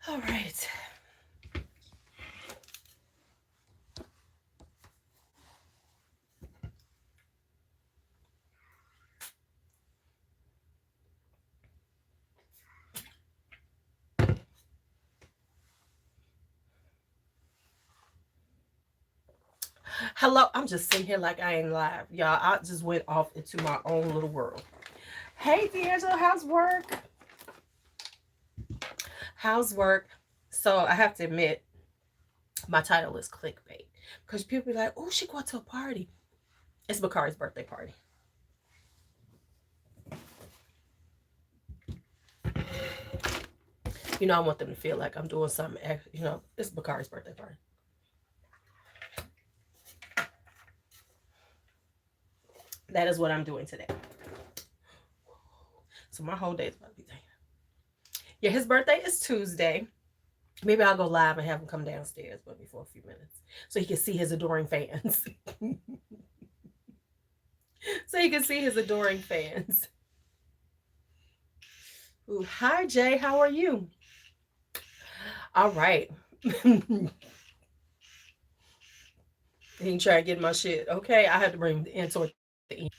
All right. Hello. I'm just sitting here like I ain't live. Y'all, I just went off into my own little world. Hey, D'Angelo, how's work? How's work? So I have to admit, my title is clickbait. Because people be like, oh, she going to a party. It's Bakari's birthday party. I want them to feel like I'm doing something. It's Bakari's birthday party. That is what I'm doing today. So my whole day is about to be taken. Yeah, his birthday is Tuesday. Maybe I'll go live and have him come downstairs with me for a few minutes so he can see his adoring fans. So he can see his adoring fans. Ooh, hi, Jay. How are you? All right. He try to get my shit. Okay, I had to bring the in toward the end.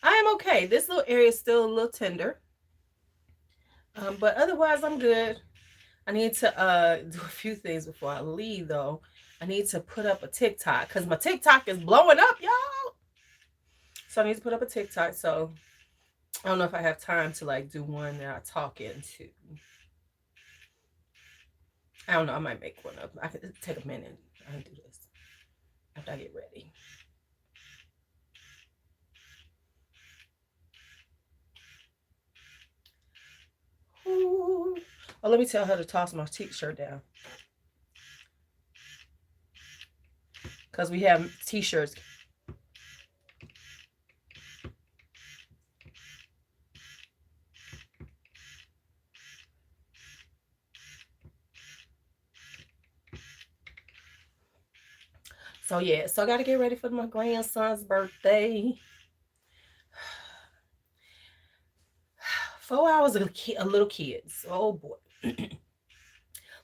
I am okay. This little area is still a little tender. But otherwise I'm good. I need to do a few things before I leave though. I need to put up a TikTok because my TikTok is blowing up, y'all. So I need to put up a TikTok. So I don't know if I have time to like do one that I talk into. I don't know. I might make one up. I could take a minute. I can do this after I get ready. Ooh. Oh, let me tell her to toss my t-shirt down. Because we have t-shirts. So yeah, so I got to get ready for my grandson's birthday. 4 hours of little kids. Oh boy.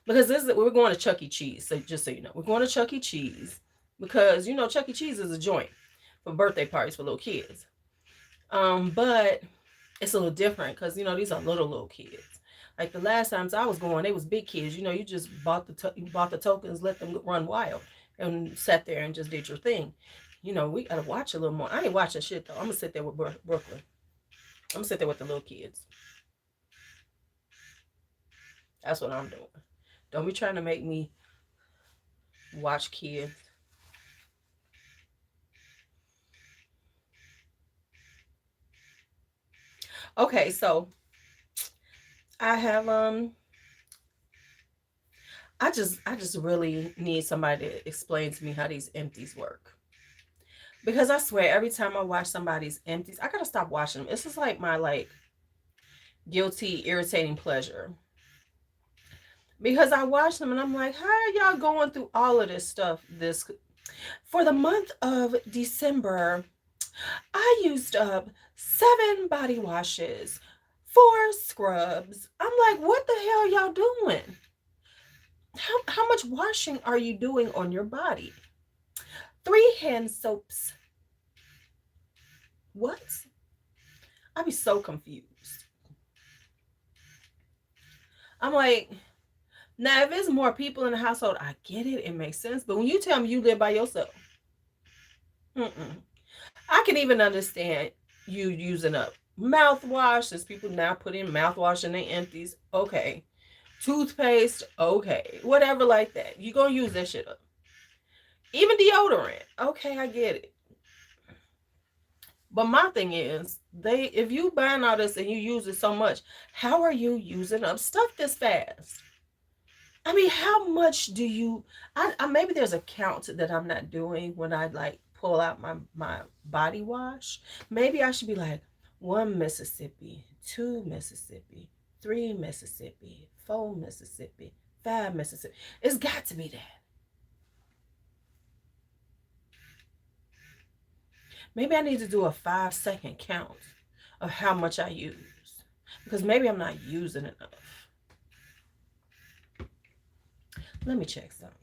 Because we're going to Chuck E. Cheese. So just so you know, we're going to Chuck E. Cheese because Chuck E. Cheese is a joint for birthday parties for little kids. But it's a little different because these are little kids. Like the last times I was going, they was big kids. You just you bought the tokens, let them run wild, and sat there and just did your thing. We gotta watch a little more. I ain't watching shit though. I'm gonna sit there with Brooklyn. I'm gonna sit there with the little kids. That's what I'm doing. Don't be trying to make me watch kids. Okay, so I have I just really need somebody to explain to me how these empties work. Because I swear every time I watch somebody's empties, I gotta stop watching them. It's just like my guilty, irritating pleasure. Because I watch them and I'm like, how are y'all going through all of this stuff this for the month of December? I used up 7 body washes, 4 scrubs. I'm like, what the hell y'all doing? How much washing are you doing on your body? 3 hand soaps. What? I'd be so confused. I'm like, now if it's more people in the household, I get it. It makes sense. But when you tell me you live by yourself, mm-mm. I can even understand you using up mouthwash. There's people now putting mouthwash in their empties. Okay. Toothpaste. Okay. Whatever like that. You gonna use that shit up. Even deodorant. Okay, I get it. But my thing is, if you buying all this and you use it so much, how are you using up stuff this fast? I mean, how much do you? I maybe there's a count that I'm not doing when I like pull out my body wash. Maybe I should be like 1 Mississippi, 2 Mississippi, 3 Mississippi, 4 Mississippi, 5 Mississippi. It's got to be that. Maybe I need to do a 5 second count of how much I use because maybe I'm not using enough. Let me check something.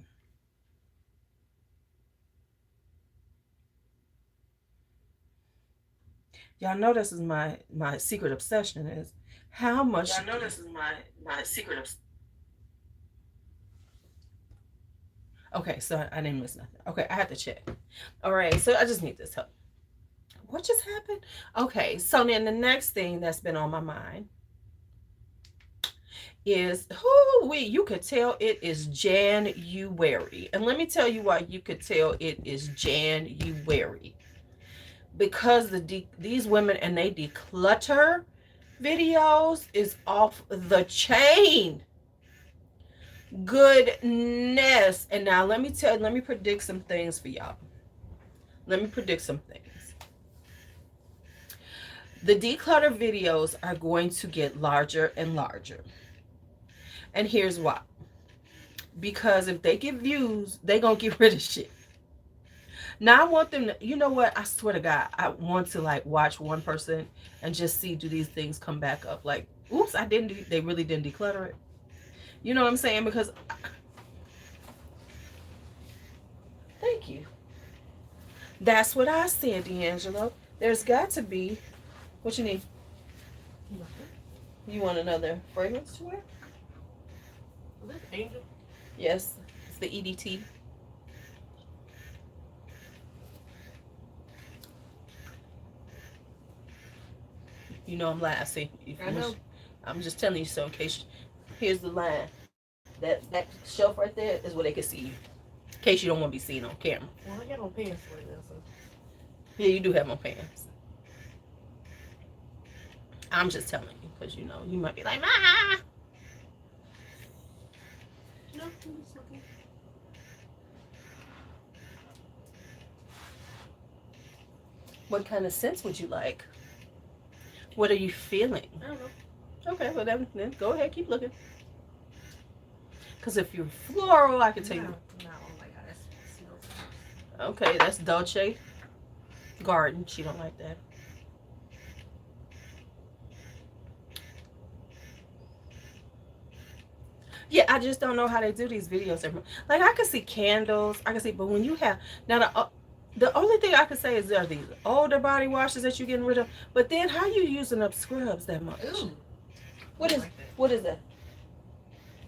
Y'all know this is my secret obsession is how much. Y'all know this is my secret obsession. Okay, so I didn't miss nothing. Okay, I had to check. All right, so I just need this help. What just happened? Okay, so then the next thing that's been on my mind is you could tell it is January. And let me tell you why you could tell it is January. Because these women and they declutter videos is off the chain. Goodness. And now let me predict some things for y'all. Let me predict some things. The declutter videos are going to get larger and larger. And here's why. Because if they get views, they gonna get rid of shit. Now I want them to, you know what? I swear to God, I want to like watch one person and just see do these things come back up. Like, oops, they really didn't declutter it. You know what I'm saying? Because thank you. That's what I said, D'Angelo. There's got to be what you need. You want another fragrance to wear? Is this Angel? Yes, it's the EDT. You know I'm laughing. I know. I'm just telling you so in case. Here's the line. That shelf right there is where they can see you. In case you don't want to be seen on camera. Well, I got on pants right now, so. Yeah, you do have on pants. I'm just telling you because you know you might be like, Ma. No, I'm just looking. What kind of scents would you like? What are you feeling? I don't know. Okay, well then go ahead, keep looking. Because if you're floral, I can tell you. No, oh my God, that smells. Okay, that's Dolce Garden. She don't like that. Yeah, I just don't know how they do these videos. Like I can see candles, I can see, but when you have now the only thing I can say is there are these older body washes that you're getting rid of. But then how you using up scrubs that much? Ooh. What is that?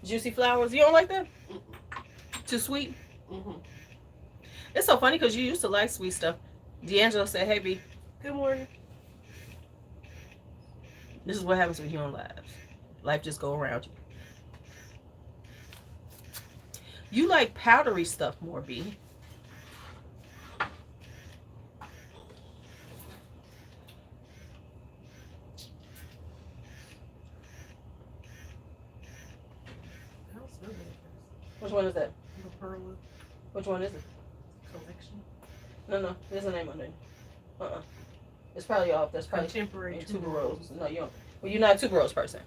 Juicy flowers? You don't like that? Mm-mm. Too sweet? Mm-hmm. It's so funny because you used to like sweet stuff. D'Angelo said, "Hey B, Good morning." this is what happens when you're on live. Life just go around you. You like powdery stuff more, B. I don't smell that. Which one is that? The Perla Which one is it? collection. No, there's a name on it. It's probably off. That's probably Contemporary tuberose. No, you don't. Well, you're not a tuberose person.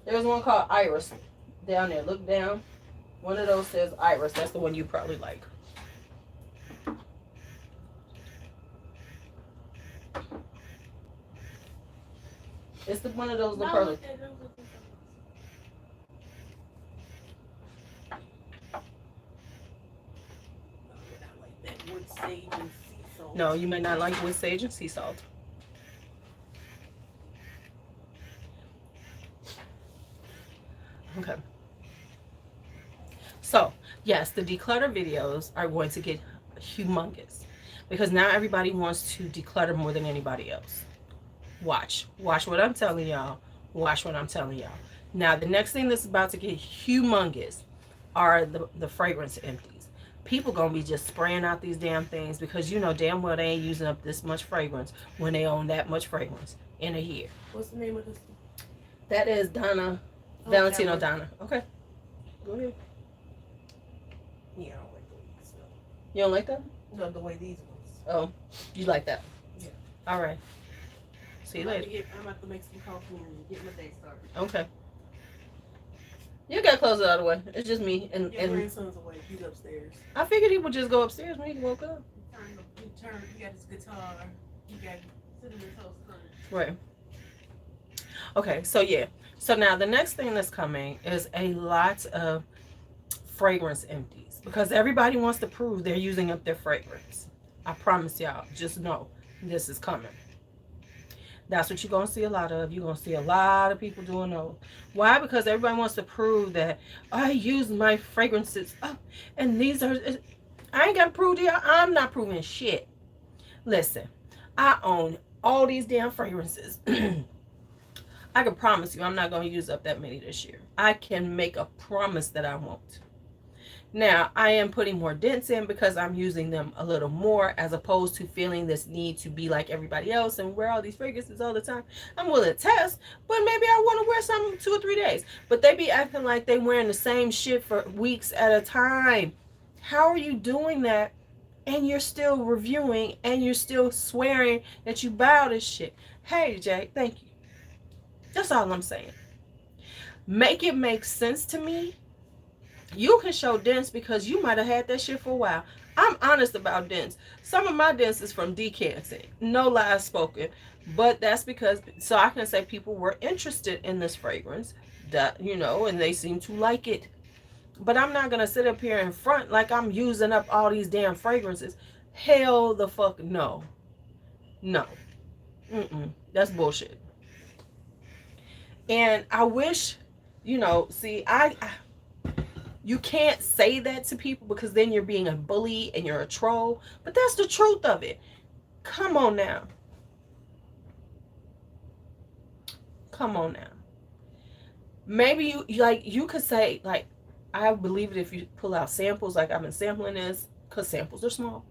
There's one called Iris down there. Look down. One of those says Iris. That's the one you probably like. It's the one of those. The No, pearly. look at those. Like that wood sage and sea salt. No, you may not like wood sage and sea salt. Okay. So, yes, the declutter videos are going to get humongous because now everybody wants to declutter more than anybody else. Watch what I'm telling y'all. Watch what I'm telling y'all. Now, the next thing that's about to get humongous are the fragrance empties. People gonna be just spraying out these damn things because you know damn well they ain't using up this much fragrance when they own that much fragrance in a year. What's the name of this? That is Donna, Valentino Donna. Okay, go ahead. Yeah, I don't like the way these smell. You don't like that? No, the way these ones. Oh, you like that? Yeah. All right. See you later. I'm about to make some coffee and get my day started. Okay. You gotta close it out of the way. It's just me and Your grandson's awake. He's upstairs. I figured he would just go upstairs when he woke up. He got his guitar. He got cinnamon toast crunch. Right. Okay, so yeah. So now the next thing that's coming is a lot of fragrance empties because everybody wants to prove they're using up their fragrance. I promise y'all, just know this is coming. That's what you're gonna see a lot of. You're gonna see a lot of people doing those. Why? Because everybody wants to prove that I use my fragrances up, and these are. I ain't gotta prove to y'all. I'm not proving shit. Listen, I own all these damn fragrances. I can promise you, I'm not gonna use up that many this year. I can make a promise that I won't. Now, I am putting more dents in because I'm using them a little more as opposed to feeling this need to be like everybody else and wear all these fragrances all the time. I'm willing to test, but maybe I want to wear some 2 or 3 days. But they be acting like they wearing the same shit for weeks at a time. How are you doing that? And you're still reviewing and you're still swearing that you buy all this shit. Hey, Jay, thank you. That's all I'm saying. Make it make sense to me. You can show dents because you might have had that shit for a while. I'm honest about dents. Some of my dents is from decanting. No lies spoken. But that's because, so I can say people were interested in this fragrance, that, and they seem to like it. But I'm not going to sit up here in front like I'm using up all these damn fragrances. Hell the fuck no. No. That's bullshit. And I wish, see, you can't say that to people because then you're being a bully and you're a troll. But that's the truth of it. Come on now. Come on now. Maybe you could say, like, I believe it if you pull out samples like I've been sampling this, because samples are small.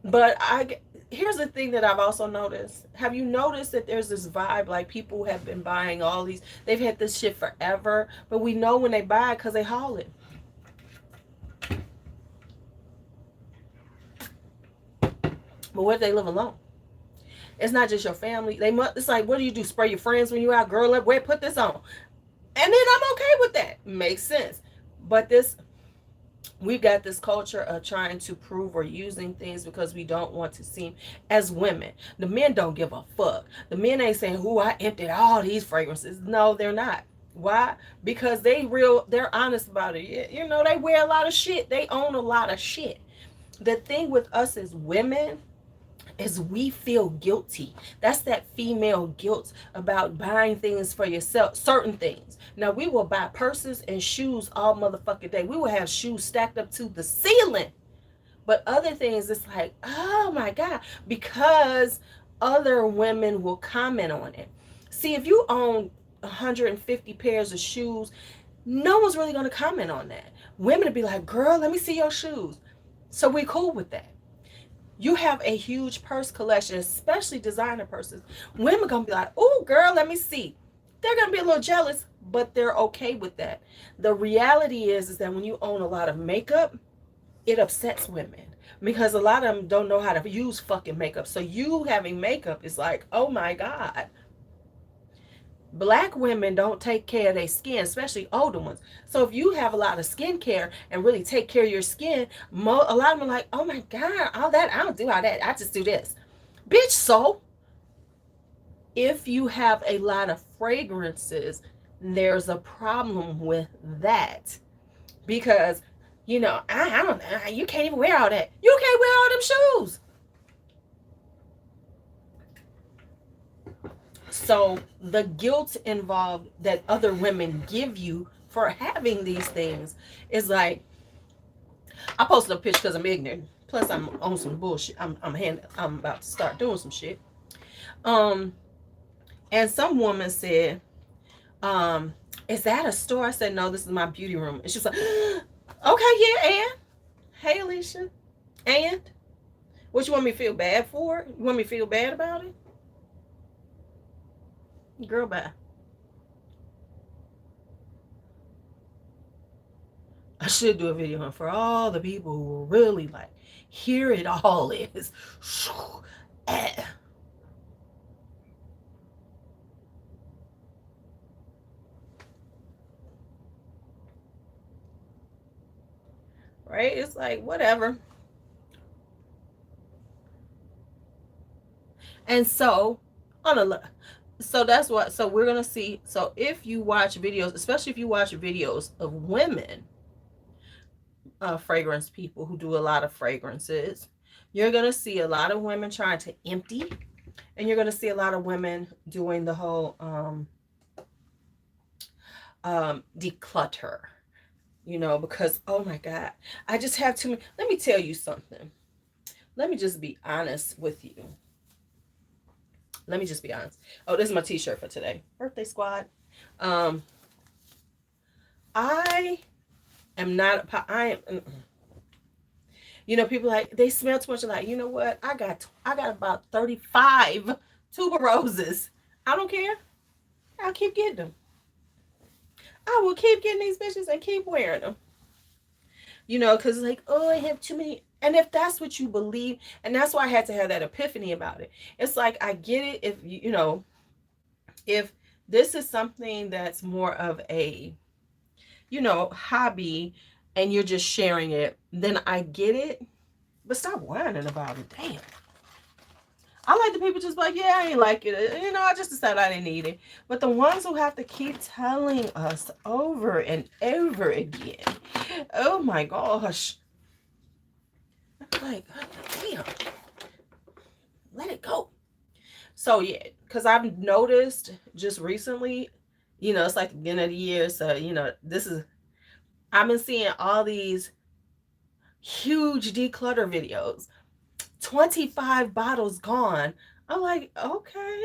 But here's the thing that I've also noticed. Have you noticed that there's this vibe like people have been buying all these, they've had this shit forever, but we know when they buy it because they haul it. But what if they live alone? It's not just your family. It's like, what do you do? Spray your friends when you out? Girl, put this on. And then I'm okay with that. Makes sense. But we've got this culture of trying to prove we're using things because we don't want to seem as women. The men don't give a fuck. The men ain't saying, "Ooh, I emptied all these fragrances." No, they're not. Why? Because they're honest about it. They wear a lot of shit. They own a lot of shit. The thing with us as women is we feel guilty. That's that female guilt about buying things for yourself, certain things. Now, we will buy purses and shoes all motherfucking day. We will have shoes stacked up to the ceiling. But other things, it's like, oh my God, because other women will comment on it. See, if you own 150 pairs of shoes, no one's really going to comment on that. Women will be like, girl, let me see your shoes. So we're cool with that. You have a huge purse collection, especially designer purses. Women gonna be like, "Oh, girl, let me see." They're gonna be a little jealous, but they're okay with that. The reality is that when you own a lot of makeup, it upsets women because a lot of them don't know how to use fucking makeup. So you having makeup is like, oh my God. Black women don't take care of their skin, especially older ones. So if you have a lot of skincare and really take care of your skin, a lot of them are like, oh my God, all that, I don't do all that. I just do this. Bitch, so if you have a lot of fragrances, there's a problem with that. Because, I don't know, you can't even wear all that. You can't wear all them shoes. So the guilt involved that other women give you for having these things is like, I posted a picture because I'm ignorant. Plus, I'm on some bullshit. I'm about to start doing some shit. And some woman said, "Is that a store?" I said, "No, this is my beauty room." And she's like, "Okay, yeah, and hey, Alicia, and what you want me to feel bad for? You want me to feel bad about it?" Girl, bye. I should do a video for all the people who really like, here it all is. Right? It's like, whatever. And so, So that's what, so we're gonna see. So if you watch videos, especially if you watch videos of women, fragrance people who do a lot of fragrances, you're gonna see a lot of women trying to empty, and you're gonna see a lot of women doing the whole declutter. Because oh my God, I just have too many. Let me tell you something. Let me just be honest with you. Let me just be honest. Oh, this is my t-shirt for today. Birthday squad. Um, I am not, I am, people like, they smell too much. Like, you know what? I got about 35 tuberoses. I don't care. I'll keep getting them. I will keep getting these bitches and keep wearing them. Because like, oh, I have too many. And if that's what you believe, and that's why I had to have that epiphany about it. It's like, I get it if, if this is something that's more of a, hobby, and you're just sharing it, then I get it. But stop whining about it. Damn. I like the people just like, yeah, I ain't like it. I just decided I didn't need it. But the ones who have to keep telling us over and over again, oh my gosh. Like, damn. Let it go. So yeah, because I've noticed just recently, it's like the beginning of the year. So, I've been seeing all these huge declutter videos. 25 bottles gone. I'm like, okay.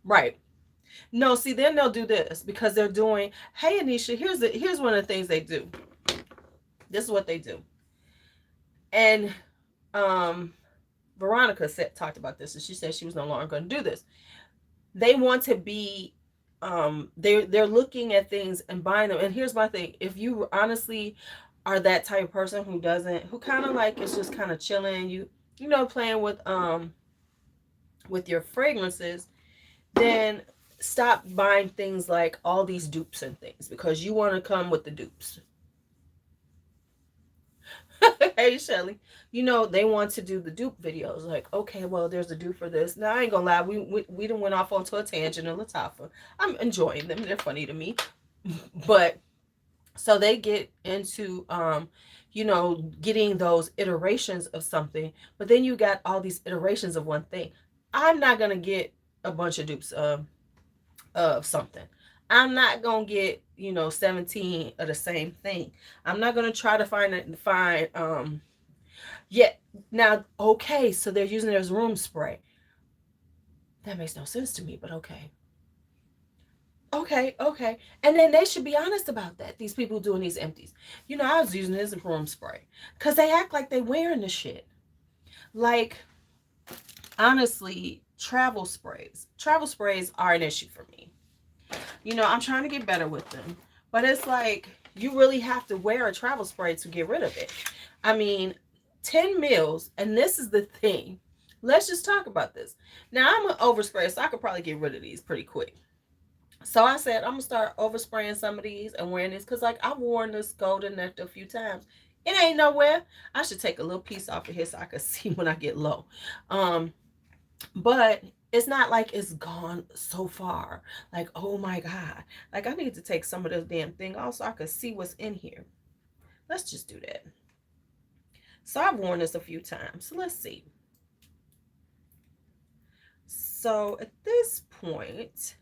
Right. No, see, then they'll do this because they're doing, hey Anisha, here's one of the things they do. This is what they do. And Veronica talked about this, and she said she was no longer going to do this. They want to be they're looking at things and buying them. And here's my thing. If you honestly are that type of person who kind of like is just kind of chilling, playing with your fragrances, then stop buying things like all these dupes and things because you want to come with the dupes. Hey Shelly, they want to do the dupe videos. Like, okay, well, there's a dupe for this. Now I ain't gonna lie, we done went off onto a tangent in Latafa. I'm enjoying them; they're funny to me. But so they get into getting those iterations of something, but then you got all these iterations of one thing. I'm not gonna get a bunch of dupes of something. I'm not gonna get 17 of the same thing. I'm not gonna try to find yet. Now, okay, so they're using their room spray. That makes no sense to me, but okay. Okay. And then they should be honest about that. These people doing these empties. I was using this room spray. Because they act like they wearing the shit. Like, honestly, travel sprays. Travel sprays are an issue for me. I'm trying to get better with them. But it's like, you really have to wear a travel spray to get rid of it. I mean, 10 mils, and this is the thing. Let's just talk about this. Now, I'm an overspray, so I could probably get rid of these pretty quick. So I said, I'm going to start overspraying some of these and wearing this. Because, like, I've worn this golden nectar a few times. It ain't nowhere. I should take a little piece off of here so I can see when I get low. But it's not like it's gone so far. Like, oh my God. Like, I need to take some of this damn thing off so I can see what's in here. Let's just do that. So I've worn this a few times. So let's see. So at this point,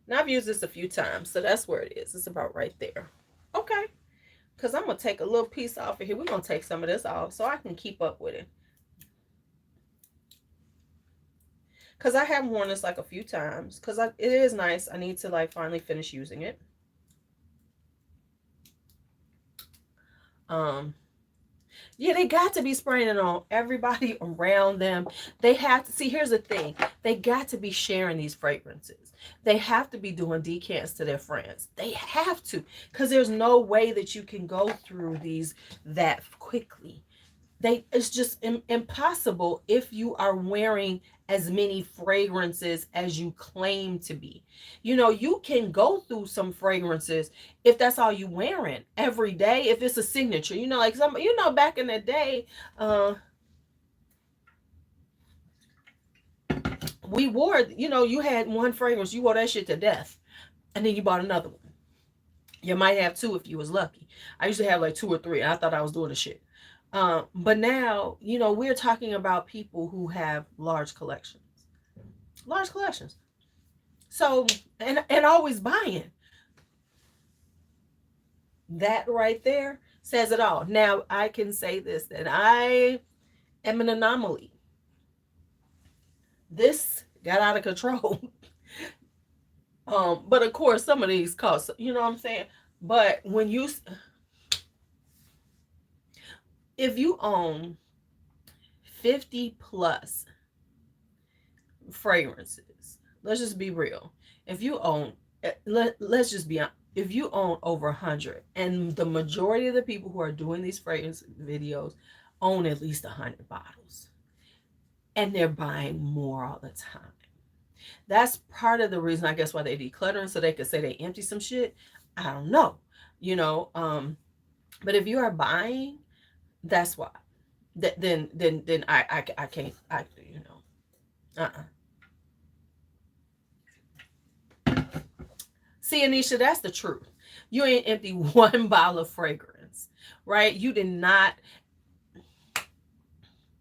now I've used this a few times. So that's where it is. It's about right there. Okay. Because I'm going to take a little piece off of here. We're going to take some of this off so I can keep up with it. Because I have worn this like a few times. Because it is nice. I need to like finally finish using it. Yeah, they got to be spraying it on everybody around them. They have to see, here's the thing. They got to be sharing these fragrances. They have to be doing decants to their friends. They have to, because there's no way that you can go through these that quickly. It's just impossible if you are wearing as many fragrances as you claim to be. You can go through some fragrances if that's all you wearing every day, if it's a signature, like some, back in the day, We wore, you had one fragrance, you wore that shit to death, and then you bought another one. You might have two if you was lucky. I used to have like two or three. I thought I was doing the shit. But now, we're talking about people who have large collections. Large collections. So, and always buying. That right there says it all. Now, I can say this, that I am an anomaly. This got out of control. But of course, some of these costs, you know what I'm saying? But if you own 50 plus fragrances, let's just be real. If you own, let's just be honest, if you own over 100, and the majority of the people who are doing these fragrance videos own at least 100 bottles, and they're buying more all the time. That's part of the reason, I guess, why they decluttering, so they could say they empty some shit. I don't know, but if you are buying, that's why. Then I can't, See, Anisha, that's the truth. You ain't empty one bottle of fragrance, right? You did not.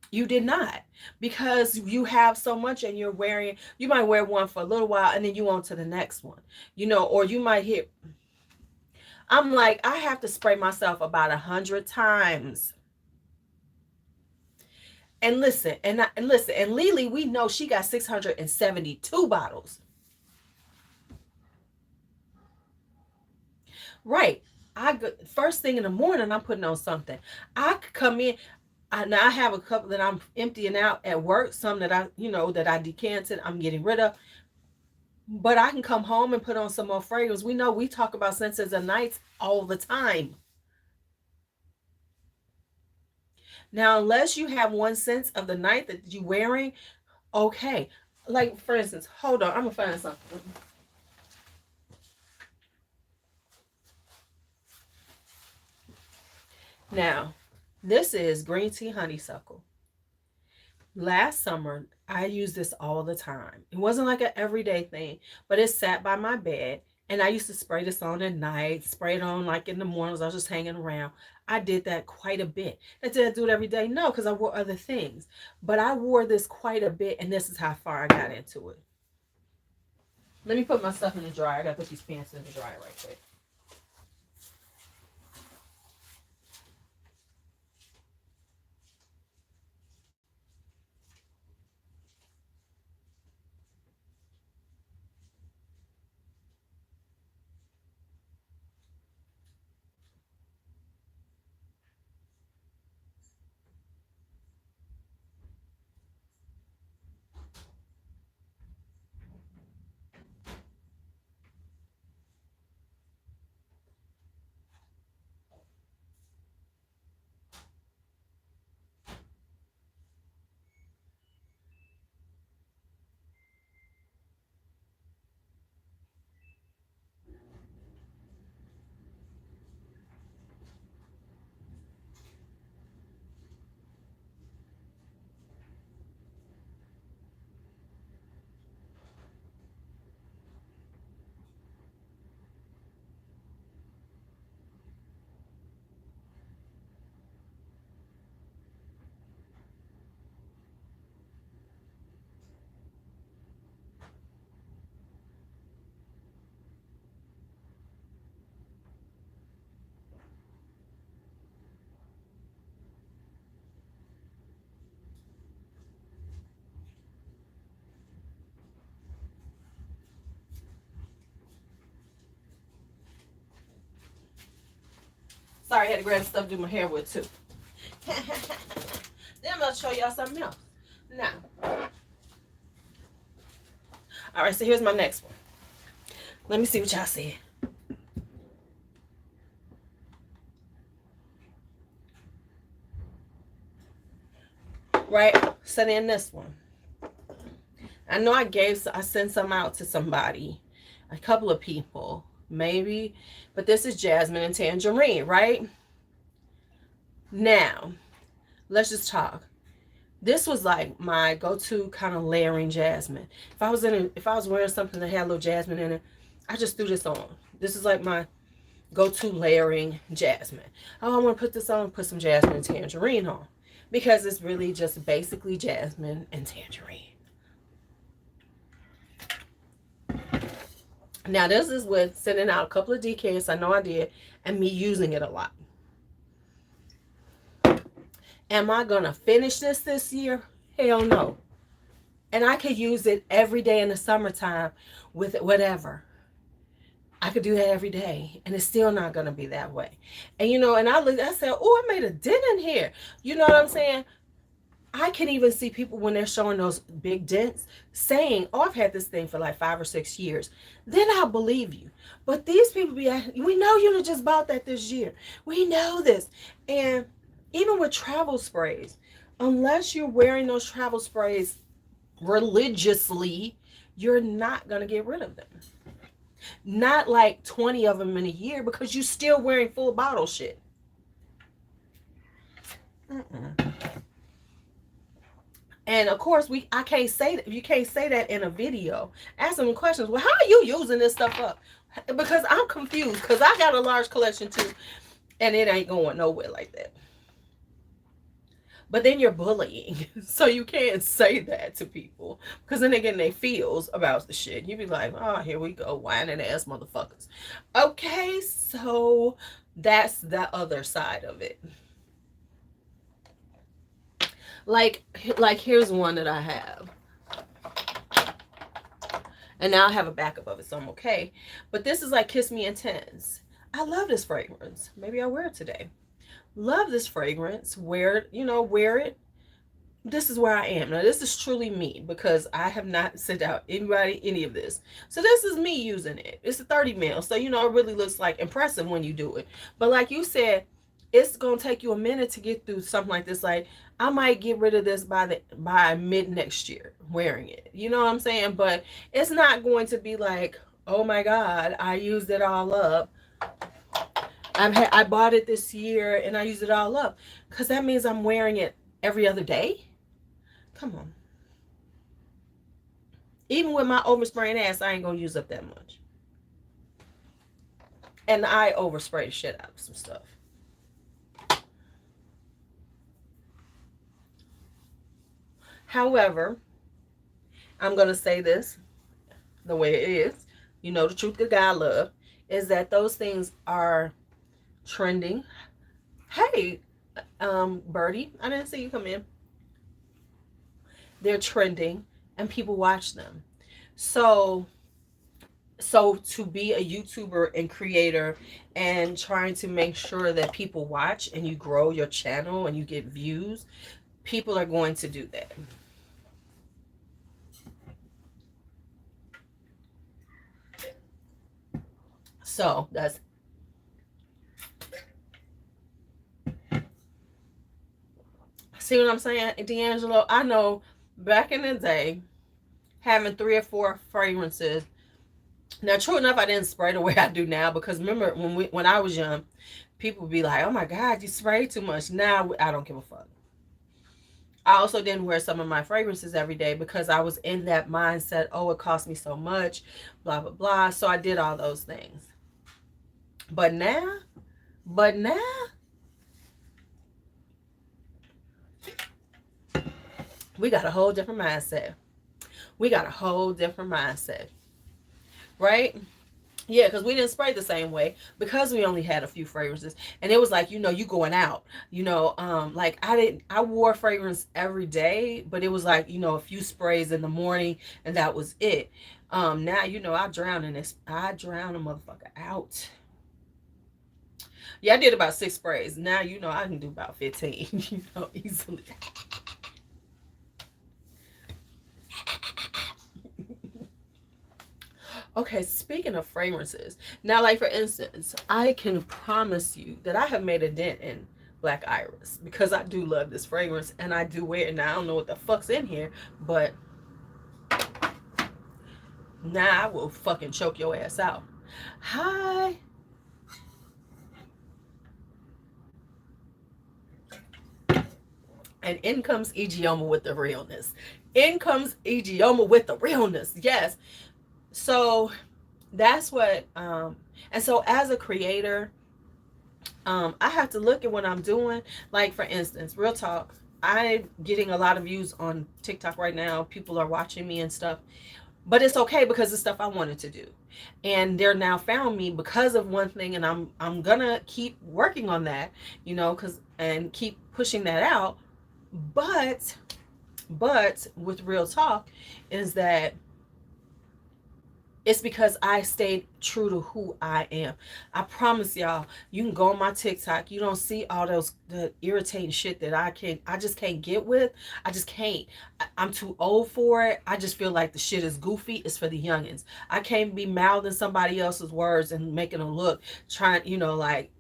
You did not, because you have so much, and you might wear one for a little while, and then you on to the next one, or you might hit. I'm like, I have to spray myself about 100 times. And listen, and Lily, we know she got 672 bottles. Right. First thing in the morning, I'm putting on something. I could come in. Now I have a couple that I'm emptying out at work. Some that I decanted, I'm getting rid of. But I can come home and put on some more fragrance. We know we talk about scents of nights all the time. Now, unless you have one scent of the night that you're wearing, okay. Like, for instance, hold on, I'm gonna find something. Now, this is green tea honeysuckle. Last summer, I used this all the time. It wasn't like an everyday thing, but it sat by my bed. And I used to spray this on at night, spray it on like in the mornings. I was just hanging around. I did that quite a bit. Did I do it every day? No, because I wore other things. But I wore this quite a bit, and this is how far I got into it. Let me put my stuff in the dryer. I got to put these pants in the dryer right quick. Sorry, I had to grab stuff to do my hair with too. Then I'm going to show y'all something else. Now, all right, so here's my next one. Let me see what y'all see. Right, so then this one. I know I sent some out to somebody, a couple of people, maybe, but this is jasmine and tangerine, right? Now, let's just talk. This was like my go-to kind of layering jasmine. If I was wearing something that had a little jasmine in it, I just threw this on. This is like my go-to layering jasmine. Oh, I want to put this on, put some jasmine and tangerine on. Because it's really just basically jasmine and tangerine. Now this is with sending out a couple of decants, I know I did, and me using it a lot. Am I going to finish this year? Hell no. And I could use it every day in the summertime with whatever. I could do that every day, and it's still not going to be that way. And and I said, oh, I made a dent in here. You know what I'm saying? I can even see people when they're showing those big dents saying, oh, I've had this thing for like 5 or 6 years. Then I'll believe you. But these people we know you just bought that this year. We know this. And even with travel sprays, unless you're wearing those travel sprays religiously, you're not going to get rid of them. Not like 20 of them in a year because you're still wearing full bottle shit. And of course, I can't say that. You can't say that in a video. Ask them questions. Well, how are you using this stuff up? Because I'm confused. Because I got a large collection too, and it ain't going nowhere like that. But then you're bullying, so you can't say that to people because then they're getting their feels about the shit. You be like, oh, here we go, whining ass motherfuckers. Okay, so that's the other side of it. Like here's one that I have. And now I have a backup of it, so I'm okay. But this is like Kiss Me Intense. I love this fragrance. Maybe I'll wear it today. Love this fragrance. Wear it. This is where I am. Now, this is truly me because I have not sent out anybody any of this. So this is me using it. It's a 30 ml. So, it really looks like impressive when you do it. But like you said, it's going to take you a minute to get through something like this. Like, I might get rid of this by mid next year wearing it. You know what I'm saying? But it's not going to be like, oh my God, I used it all up. I bought it this year and I used it all up. Because that means I'm wearing it every other day. Come on. Even with my overspraying ass, I ain't going to use up that much. And I overspray the shit out of some stuff. However, I'm going to say this the way it is. The truth that God love is that those things are trending. Hey, Birdie, I didn't see you come in. They're trending and people watch them. So to be a YouTuber and creator and trying to make sure that people watch and you grow your channel and you get views, people are going to do that. So that's see what I'm saying, D'Angelo? I know back in the day, having 3 or 4 fragrances. Now, true enough, I didn't spray the way I do now because remember when I was young, people would be like, "Oh my God, you sprayed too much." Now I don't give a fuck. I also didn't wear some of my fragrances every day because I was in that mindset. Oh, it cost me so much, blah blah blah. So I did all those things. But now, we got a whole different mindset. Right? Yeah, because we didn't spray the same way because we only had a few fragrances. And it was like, you going out, like I wore fragrance every day, but it was like, a few sprays in the morning and that was it. Now, I drown in this. I drown a motherfucker out. Yeah, I did about 6 sprays. Now, I can do about 15, easily. Okay, speaking of fragrances, now, like for instance, I can promise you that I have made a dent in Black Iris because I do love this fragrance and I do wear it. Now, I don't know what the fuck's in here, but now I will fucking choke your ass out. Hi. And in comes Igioma with the realness. In comes Igioma with the realness. Yes. So that's what and so as a creator, I have to look at what I'm doing. Like for instance, real talk, I'm getting a lot of views on TikTok right now. People are watching me and stuff. But it's okay because it's stuff I wanted to do. And they're now found me because of one thing, and I'm gonna keep working on that, cause and keep pushing that out. But with real talk is that it's because I stayed true to who I am. I promise y'all, you can go on my TikTok. You don't see all the irritating shit that I just can't get with. I just can't. I'm too old for it. I just feel like the shit is goofy. It's for the youngins. I can't be mouthing somebody else's words and making them look, trying, like,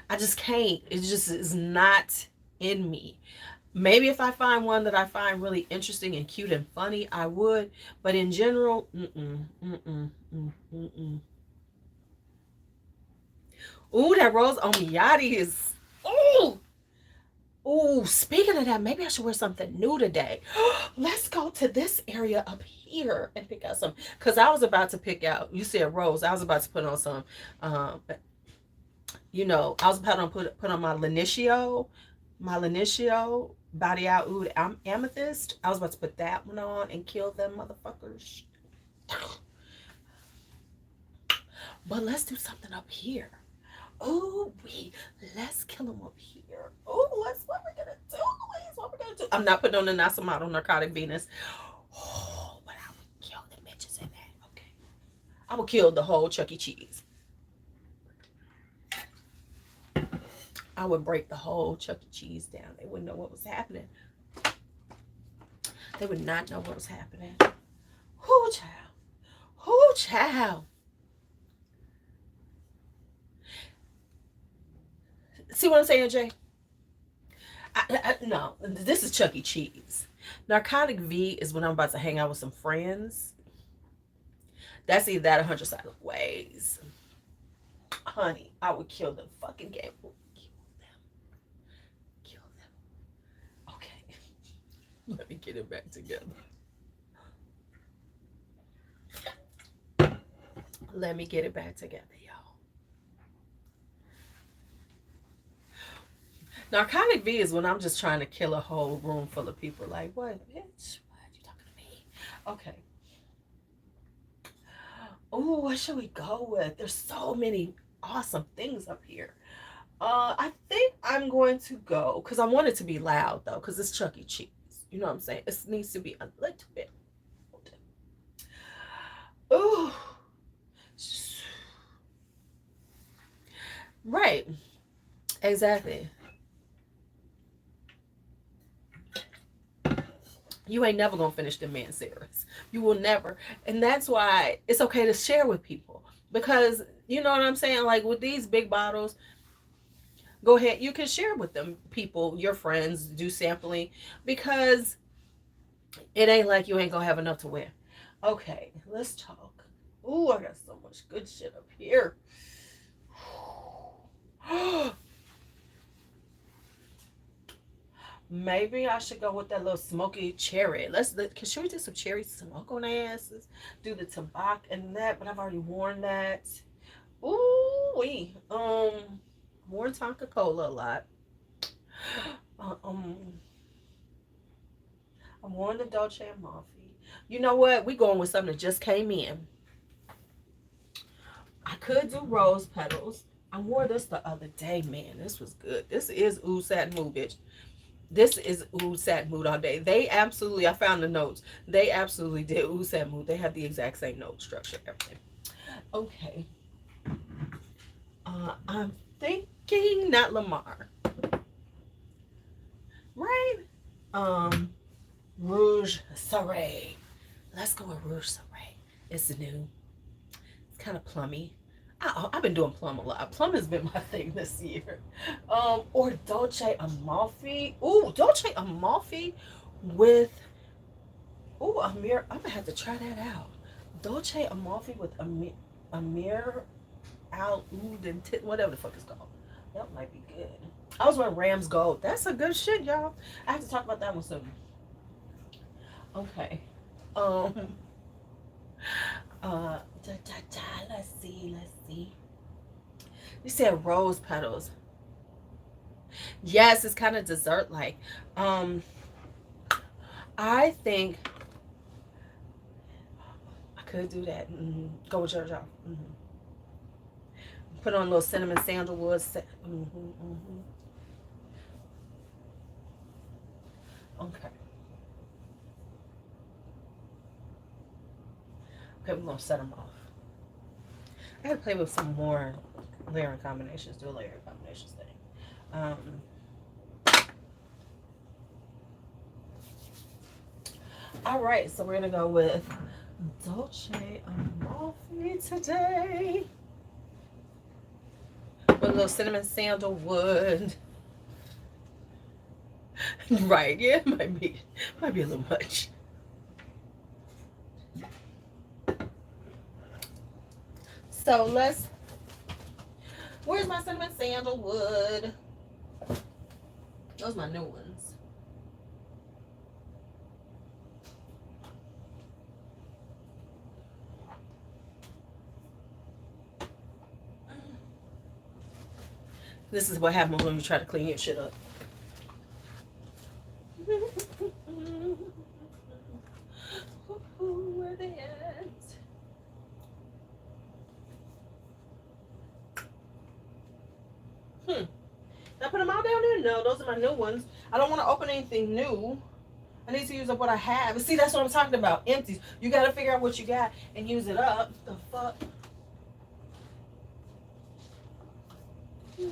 I just can't. It just is not in me. Maybe if I find one that I find really interesting and cute and funny, I would. But in general, mm-mm. Ooh, that rose omiati is. Ooh, ooh. Speaking of that, maybe I should wear something new today. Let's go to this area up here and pick out some. Cause I was about to pick out. You said rose. I was about to put on some. Um, I was about to put on my Lenicio Body Out Oud Amethyst. I was about to put that one on and kill them motherfuckers. But let's do something up here. Oh, let's kill them up here. Oh, that's what we're gonna do. That's what we're gonna do. I'm not putting on the Nasomato Narcotic Venus. Oh, but I would kill the bitches in that. Okay. I will kill the whole Chuck E. Cheese. I would break the whole Chuck E. Cheese down. They wouldn't know what was happening. They would not know what was happening. Whoo, child. Whoo, child. See what I'm saying, Jay? No, this is Chuck E. Cheese. Narcotic V is when I'm about to hang out with some friends. That's either that or 100 Silent Ways. Honey, I would kill the fucking game. Kill them. Okay. Let me get it back together. Let me get it back together, y'all. Narcotic V is when I'm just trying to kill a whole room full of people. Like, what, bitch? What? You talking to me? Okay. Oh, what should we go with? There's so many awesome things up here. I think I'm going to go, because I want it to be loud, though, because it's Chuck E. Cheese. You know what I'm saying? It needs to be a little bit. Ooh. Right. Exactly. You ain't never gonna finish the man series. You will never. And that's why it's okay to share with people. Because you know what I'm saying? Like with these big bottles, go ahead. You can share with them, people, your friends, do sampling. Because it ain't like you ain't gonna have enough to wear. Okay, let's talk. Ooh, I got so much good shit up here. Maybe I should go with that little smoky cherry. Should we do some cherry smoke on their asses? Do the tobacco and that, but I've already worn that. Ooh, worn Tonka Cola a lot. I'm worn the Dolce and Mafia. You know what? We going with something that just came in. I could do rose petals. I wore this the other day, man. This was good. This is Oud Satin Mood, bitch. This is Oud Satin Mood all day. I found the notes. They absolutely did Oud Satin Mood. They have the exact same note structure, everything. Okay. I'm thinking not Lamar. Right? Rouge Soleil. Let's go with Rouge Soleil. It's new. It's kind of plummy. I've been doing plum a lot. Plum has been my thing this year. Or Dolce Amalfi. Ooh, Dolce Amalfi with Amir. I'm gonna have to try that out. Dolce Amalfi with Amir Al Oud and whatever the fuck it's called. That might be good. I was wearing Rams Gold. That's a good shit, y'all. I have to talk about that one soon. Okay. Um. Let's see. Let's see. You said rose petals. Yes, it's kind of dessert like. Um. I think I could do that. Go with church, y'all. Put on a little cinnamon sandalwood. Okay. Okay, we're gonna set them off. I gotta play with some more layering combinations. Do a layering combinations thing. Um, all right, so we're gonna go with Dolce Amalfi today. With a little cinnamon sandalwood. Right, yeah, might be a little much. So let's. Where's my cinnamon sandalwood? Those are my new ones. This is what happens when you try to clean your shit up. Where they at? Did I put them all down there? No, those are my new ones. I don't want to open anything new. I need to use up what I have. See, that's what I'm talking about. Empties. You got to figure out what you got and use it up. The fuck? Here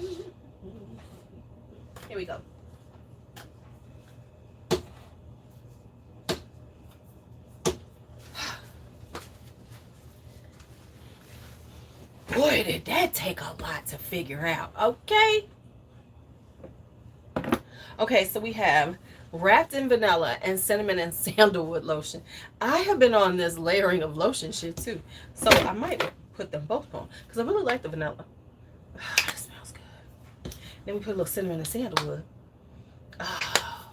we go. Boy, did that take a lot to figure out. Okay. Okay, so we have wrapped in vanilla and cinnamon and sandalwood lotion. I have been on this layering of lotion shit too. So I might put them both on because I really like the vanilla. It smells good. Then we put a little cinnamon and sandalwood. Oh.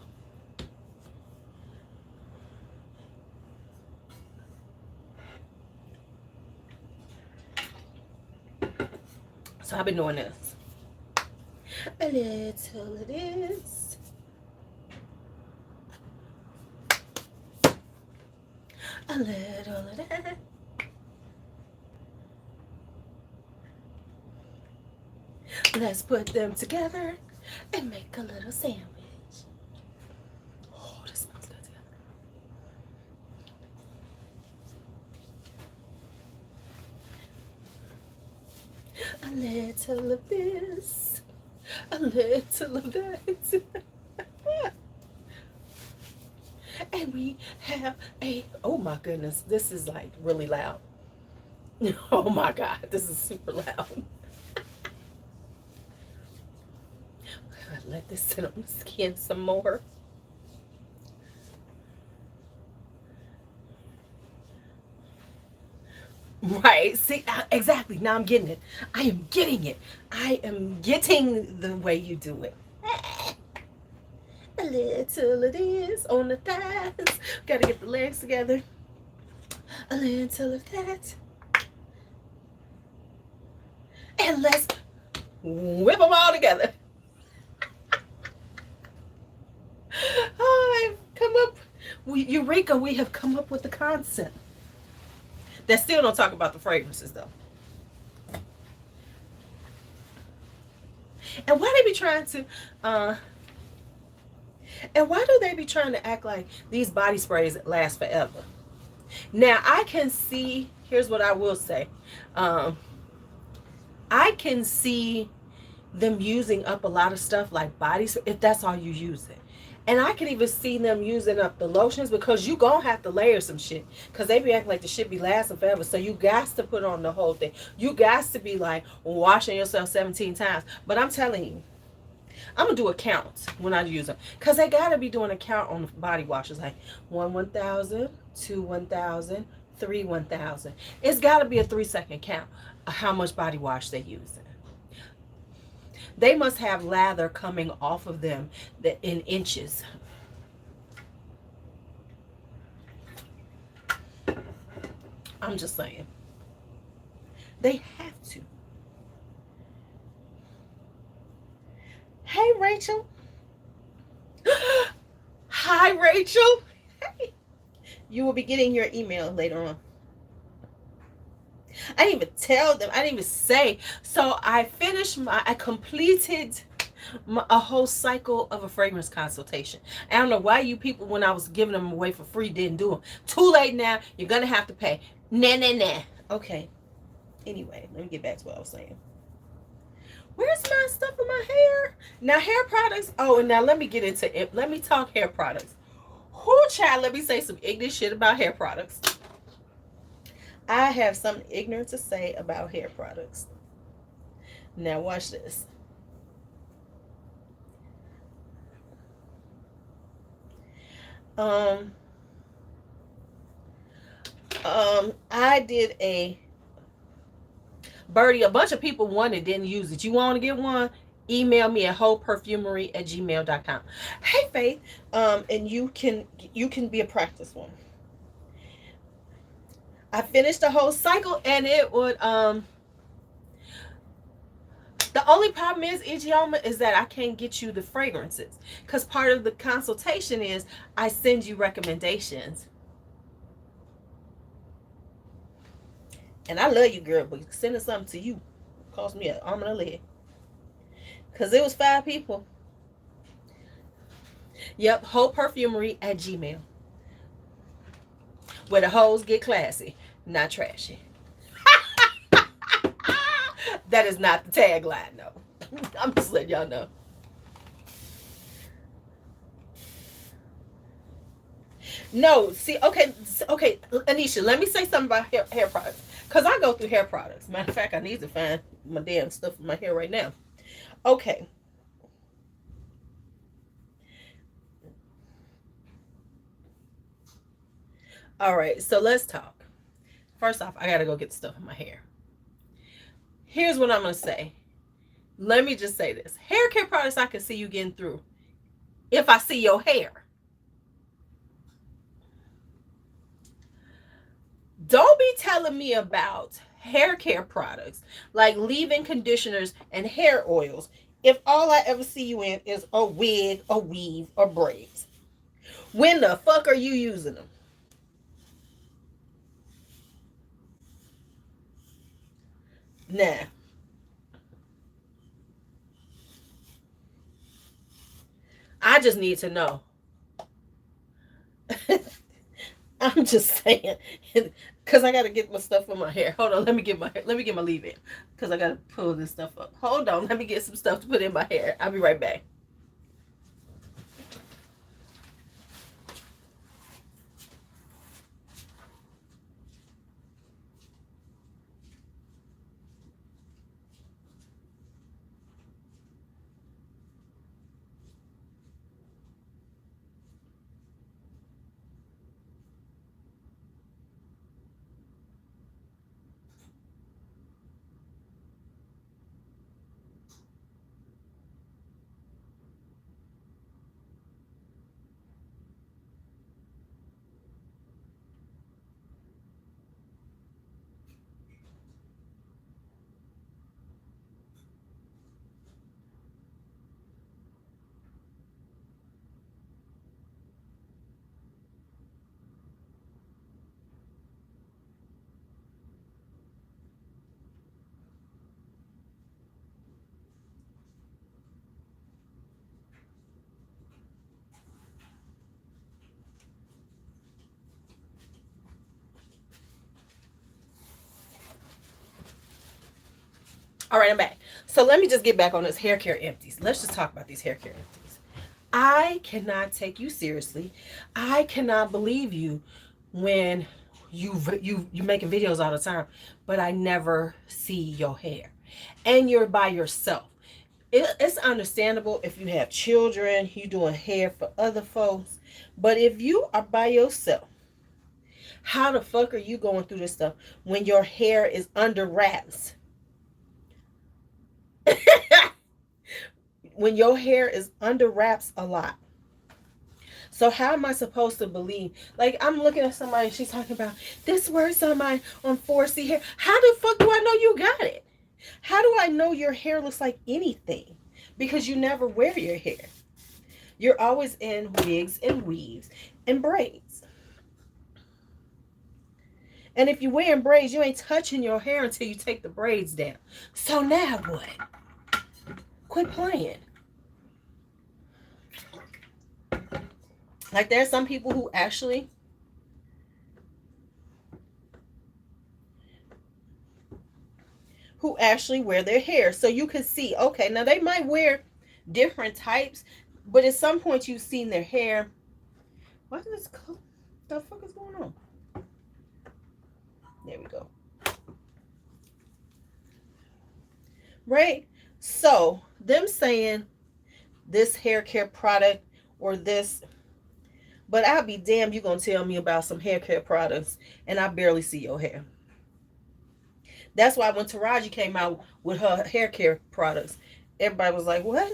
So I've been doing this. A little of this. A little of that. Let's put them together and make a little sandwich. Oh, this smells good together. A little of this. A little of that. And we have a, oh my goodness, this is like really loud. Oh my God, this is super loud. Let this sit on the skin some more. Right, see, exactly, now I'm getting it. I am getting it. I am getting the way you do it. A little of this on the thighs. Gotta get the legs together. A little of that. And let's whip them all together. I've come up, Eureka, we have come up with the concept. That still don't talk about the fragrances though. And why they be trying to, and why do they be trying to act like these body sprays last forever? Now I can see, here's what I will say. I can see them using up a lot of stuff like body spray if that's all you use it. And I can even see them using up the lotions because you gonna have to layer some shit. Because they be acting like the shit be lasting forever. So you got to put on the whole thing. You got to be like washing yourself 17 times. But I'm telling you, I'm gonna do a count when I use them. Because they gotta be doing a count on the body washes. Like 1,000, 1,000, 1,000. It's gotta be a 3-second count of how much body wash they use. They must have lather coming off of them that in inches. I'm just saying. They have to. Hey, Rachel. Hi, Rachel. Hey. You will be getting your email later on. I didn't even tell them. I didn't even say. So I completed a whole cycle of a fragrance consultation. I don't know why you people, when I was giving them away for free, didn't do them. Too late now. You're going to have to pay. Nah, nah, nah. Okay. Anyway, let me get back to what I was saying. Where's my stuff in my hair? Now, hair products. Oh, and now let me get into it. Let me talk hair products. Whoo, child, let me say some ignorant shit about hair products. I have something ignorant to say about hair products. Now, watch this. I did a Birdie, a bunch of people wanted, didn't use it. You want to get one? Email me at wholeperfumery@gmail.com. Hey, Faith. And you can be a practice one. I finished the whole cycle, and it would the only problem is, Ijeoma, is that I can't get you the fragrances, because part of the consultation is I send you recommendations. And I love you, girl, but sending something to you cost me an arm and a leg. Because it was 5 people. Yep, wholeperfumery@gmail. Where the hoes get classy, not trashy. That is not the tagline, no. I'm just letting y'all know. No, see, okay, Anisha, let me say something about hair products. Because I go through hair products. Matter of fact, I need to find my damn stuff in my hair right now. Okay. All right, so let's talk. First off, I got to go get the stuff in my hair. Here's what I'm going to say. Let me just say this. Hair care products I can see you getting through if I see your hair. Don't be telling me about hair care products like leave-in conditioners and hair oils if all I ever see you in is a wig, a weave, or braids. When the fuck are you using them? Nah. I just need to know. I'm just saying, because I gotta get my stuff in my hair. Hold on, let me get my leave in, because I gotta pull this stuff up. Hold on, let me get some stuff to put in my hair. I'll be right back. All right, I'm back. So let me just get back on this hair care empties. Let's just talk about these hair care empties. I cannot take you seriously. I cannot believe you when you making videos all the time, but I never see your hair, and you're by yourself. It's understandable if you have children, you doing hair for other folks, but if you are by yourself, how the fuck are you going through this stuff when your hair is under wraps? when your hair is under wraps a lot. So how am I supposed to believe? Like, I'm looking at somebody, she's talking about this works on 4C hair. How the fuck do I know you got it? How do I know your hair looks like anything? Because you never wear your hair. You're always in wigs and weaves and braids. And if you're wearing braids, you ain't touching your hair until you take the braids down. So now what? Quit playing. Like, there's some people who actually wear their hair. So you can see, okay, now they might wear different types, but at some point you've seen their hair. What is this? The fuck is going on? There we go. Right? So them saying this hair care product or this, but I'll be damned, you gonna tell me about some hair care products and I barely see your hair. That's why when Taraji came out with her hair care products, everybody was like, what?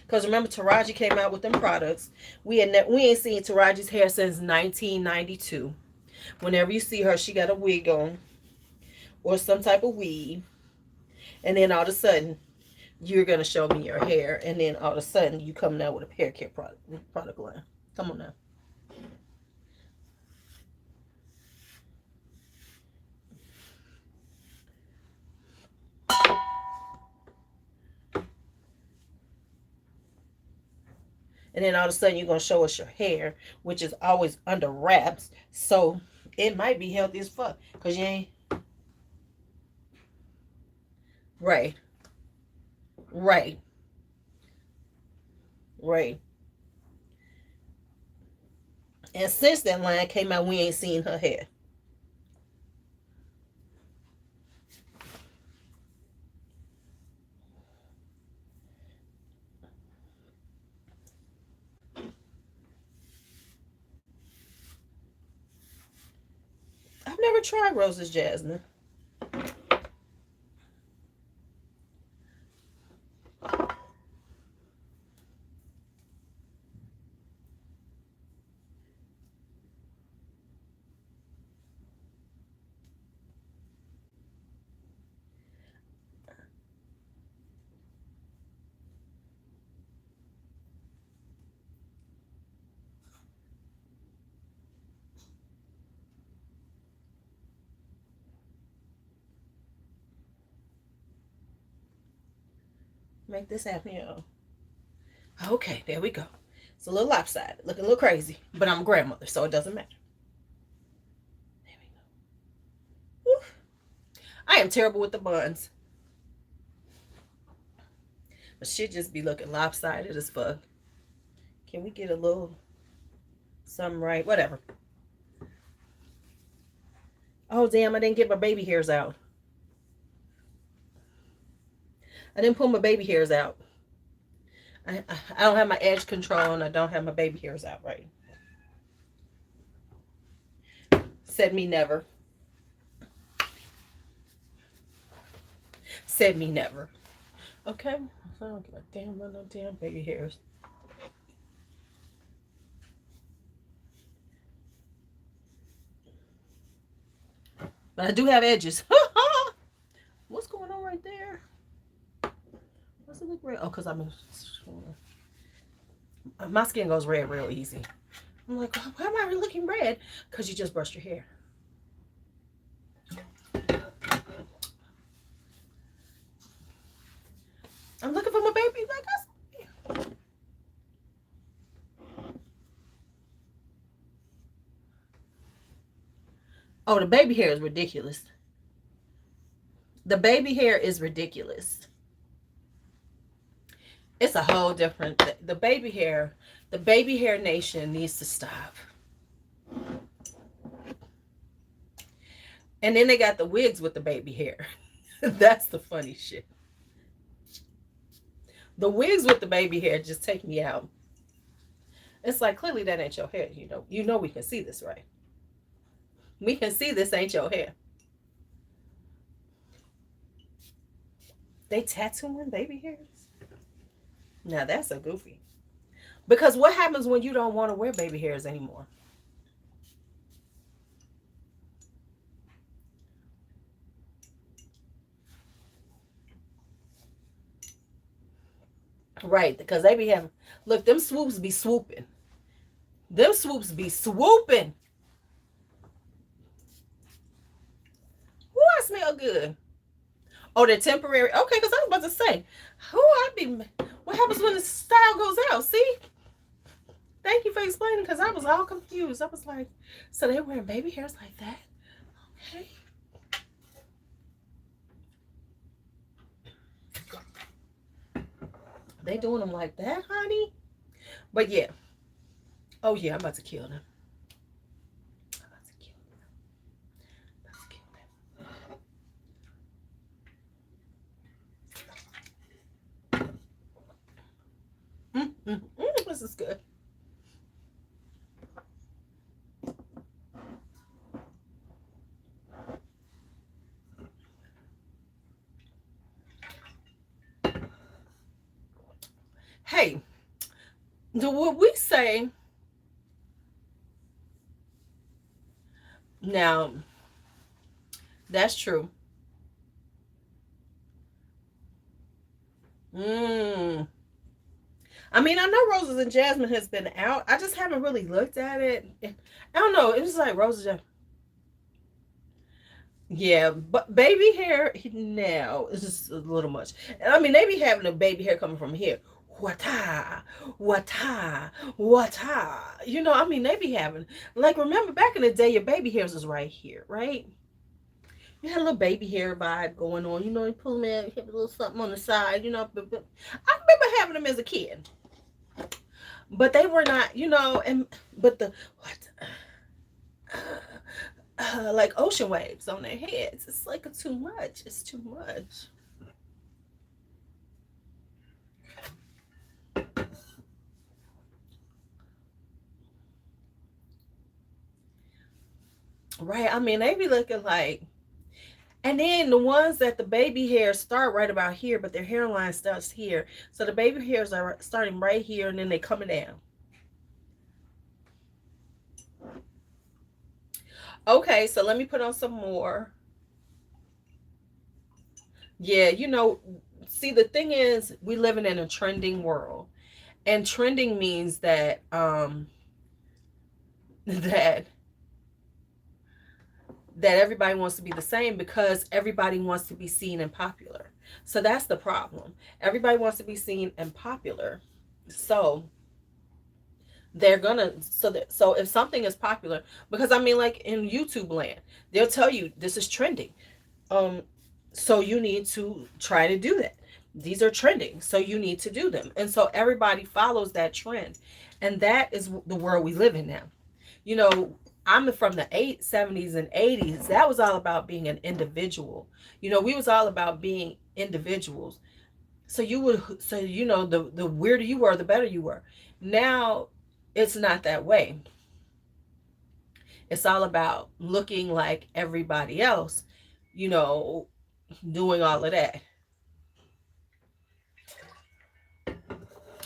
Because remember, Taraji came out with them products. We ain't seen Taraji's hair since 1992. Whenever you see her, she got a wig on or some type of weave. And then all of a sudden, you're going to show me your hair. And then all of a sudden, you come out with a hair care product line. Come on now. And then all of a sudden, you're going to show us your hair, which is always under wraps. So it might be healthy as fuck. Because you ain't. Right. Right. Right. And since that line came out, we ain't seen her hair. I've never tried Rose's Jasmine. Make this happen, y'all. Okay, there we go. It's a little lopsided, looking a little crazy, but I'm a grandmother, so it doesn't matter. There we go. Woo. I am terrible with the buns. But shit just be looking lopsided as fuck. Can we get a little something right? Whatever. Oh, damn, I didn't get my baby hairs out. I didn't pull my baby hairs out. I don't have my edge control and I don't have my baby hairs out right. Said me never. Said me never. Okay. I don't give a damn about no damn baby hairs. But I do have edges. What's going on right there? What's it look red? Oh, because my skin goes red real easy. I'm like, why am I looking red? Because you just brushed your hair. I'm looking for my baby. Like, oh, the baby hair is ridiculous. The baby hair is ridiculous. It's a whole different. The baby hair nation needs to stop. And then they got the wigs with the baby hair. That's the funny shit. The wigs with the baby hair just take me out. It's like, clearly that ain't your hair. You know we can see this, right? We can see this ain't your hair. They tattooing baby hairs? Now that's a goofy. Because what happens when you don't want to wear baby hairs anymore? Right, because they be having, look, them swoops be swooping. Them swoops be swooping. Who I smell good? Oh, they're temporary. Okay, because I was about to say, who I be, what happens when the style goes out? See? Thank you for explaining because I was all confused. I was like, so they're wearing baby hairs like that? Okay. They doing them like that, honey? But yeah. Oh yeah, I'm about to kill them. I'm about to kill them. I'm about to kill them. This is good. Hey, do what we say now? That's true. Mm. I mean, I know Roses and Jasmine has been out. I just haven't really looked at it. I don't know. It was like Roses. Yeah, but baby hair now is just a little much. And I mean, they be having the baby hair coming from here. Wata, wata, wata. You know, I mean, they be having, like, remember back in the day, your baby hairs was right here, right? You had a little baby hair vibe going on. You know, you pull them in, you have a little something on the side, you know. But I remember having them as a kid. But they were not, you know, and, but the, what? Like ocean waves on their heads. It's like too much. It's too much. Right. I mean, they be looking like, and then the ones that the baby hairs start right about here, but their hairline starts here. So the baby hairs are starting right here and then they coming down. Okay, so let me put on some more. Yeah, you know, see the thing is we living in a trending world. And trending means that that that everybody wants to be the same because everybody wants to be seen and popular. So that's the problem. Everybody wants to be seen and popular. So they're gonna so if something is popular, because I mean, like in YouTube land, they'll tell you this is trending. Um so you need to try to do that. These are trending, so you need to do them. And so everybody follows that trend. And that is the world we live in now. You know, I'm from the 70s and 80s. That was all about being an individual. You know, we was all about being individuals. So you would, so you know, the weirder you were, the better you were. Now it's not that way. It's all about looking like everybody else, you know, doing all of that.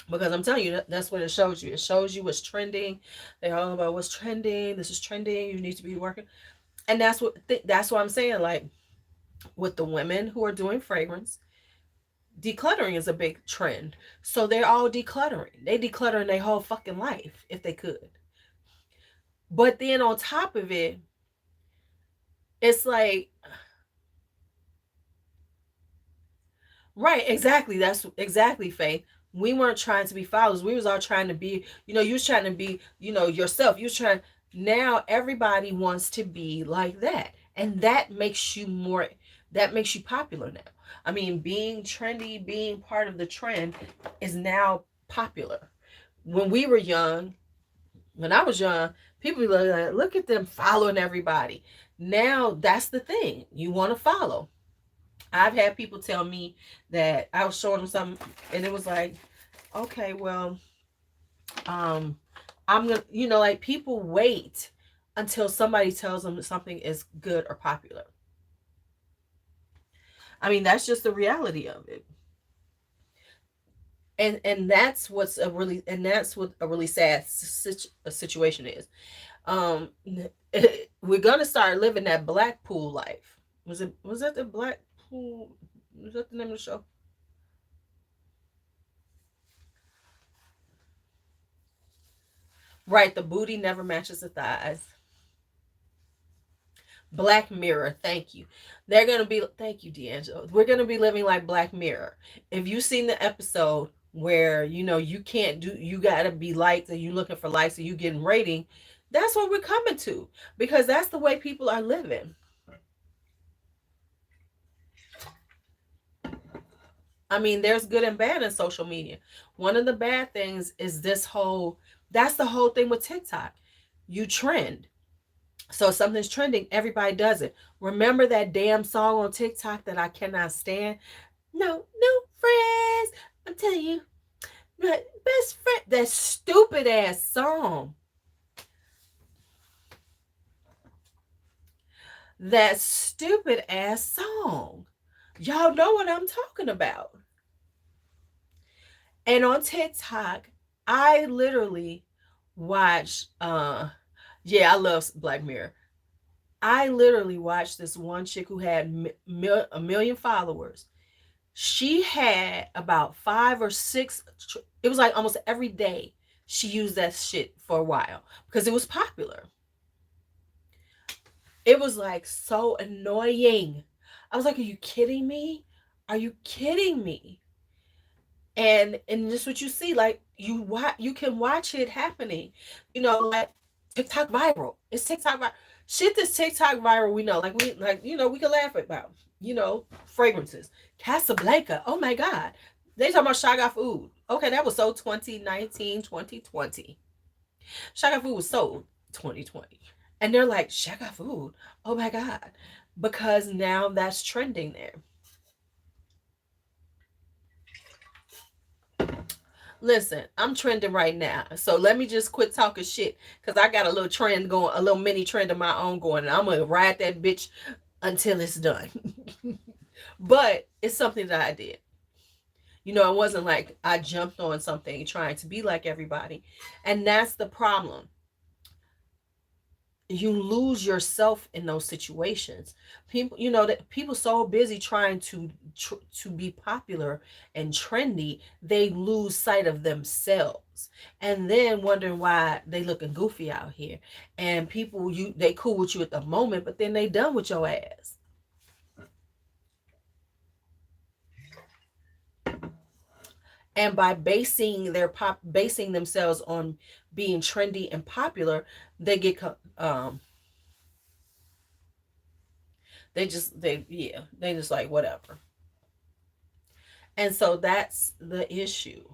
Because I'm telling you, that's what it shows you. It shows you what's trending. They're all about what's trending. This is trending. You need to be working. And that's what I'm saying. Like with the women who are doing fragrance, decluttering is a big trend. So they're all decluttering. They decluttering their whole fucking life if they could. But then on top of it, it's like, right, exactly. That's exactly, Faith. We weren't trying to be followers. We was all trying to be, you know, you was trying to be, you know, yourself. You was trying, now everybody wants to be like that. And that makes you popular now. I mean, being trendy, being part of the trend is now popular. When we were young, when I was young, people be like, look at them following everybody. Now that's the thing. You want to follow. I've had people tell me that I was showing them something and it was like, okay, well, um, I'm gonna, you know, like people wait until somebody tells them something is good or popular. I mean, that's just the reality of it. And that's what a really sad situation is. um we're gonna start living that Blackpool life. Was that the Blackpool, was that the name of the show? Right, the booty never matches the thighs. Black Mirror, thank you. They're gonna be, thank you, D'Angelo. We're gonna be living like Black Mirror. If you've seen the episode where you can't do, you gotta be liked and you looking for likes and you getting rating, that's what we're coming to, because that's the way people are living. I mean, there's good and bad in social media. One of the bad things is this whole, that's the whole thing with TikTok. You trend. So something's trending, everybody does it. Remember that damn song on TikTok that I cannot stand? No, no friends. I'm telling you, my best friend. That stupid ass song. That stupid ass song. Y'all know what I'm talking about. And on TikTok, I literally watch yeah, I love Black Mirror. I literally watched this one chick who had a million followers. She had about five or six, it was like almost every day she used that shit for a while because it was popular. It was like so annoying. I was like, are you kidding me? Are you kidding me? And just what you see, like you can watch it happening, like TikTok viral. It's TikTok viral. Shit that's TikTok viral, we know. Like we can laugh about, fragrances. Casablanca. Oh my God. They talking about Shaga food. Okay, that was sold 2019, 2020. Shaga food was sold 2020. And they're like, Shaga food. Oh my God. Because now that's trending there. Listen, I'm trending right now. So let me just quit talking shit because I got a little trend going, a little mini trend of my own going, and I'm going to ride that bitch until it's done. But it's something that I did. It wasn't like I jumped on something trying to be like everybody. And that's the problem. You lose yourself in those situations. People, that people so busy trying to be popular and trendy, they lose sight of themselves, and then wondering why they looking goofy out here. And people, they cool with you at the moment, but then they done with your ass. And by basing themselves on being trendy and popular, they get they just like whatever. And so that's the issue.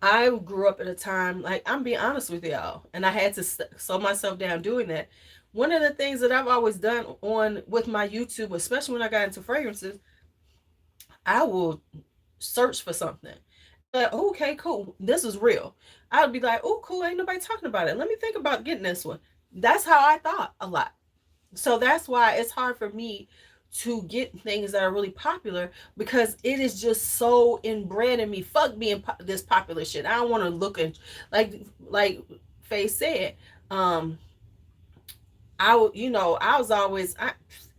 I grew up at a time, like, I'm being honest with y'all, and I had to slow myself down doing that. One of the things that I've always done on with my YouTube, especially when I got into fragrances, I will search for something. Like, okay, cool, this is real. I would be like, oh, cool, ain't nobody talking about it. Let me think about getting this one. That's how I thought a lot. So that's why it's hard for me to get things that are really popular, because it is just so inbred in me. Fuck being this popular shit. I don't want to look and like Faye said. Um, I was always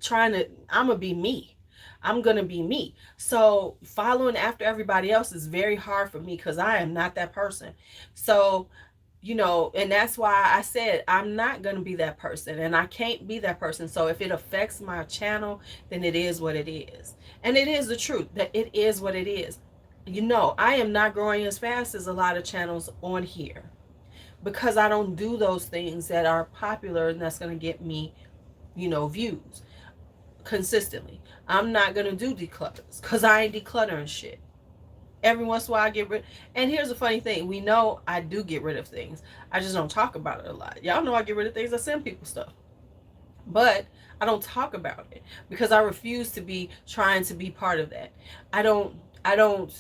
trying to. I'm gonna be me. I'm gonna be me. So following after everybody else is very hard for me because I am not that person. So and that's why I said I'm not going to be that person, and I can't be that person. So if it affects my channel, then it is what it is. And it is the truth that it is what it is. I am not growing as fast as a lot of channels on here because I don't do those things that are popular and that's going to get me, views consistently. I'm not going to do declutters because I ain't decluttering shit. Every once in a while I get rid. And here's the funny thing: we know I do get rid of things. I just don't talk about it a lot. Y'all know I get rid of things. I send people stuff, but I don't talk about it because I refuse to be trying to be part of that. I don't. I don't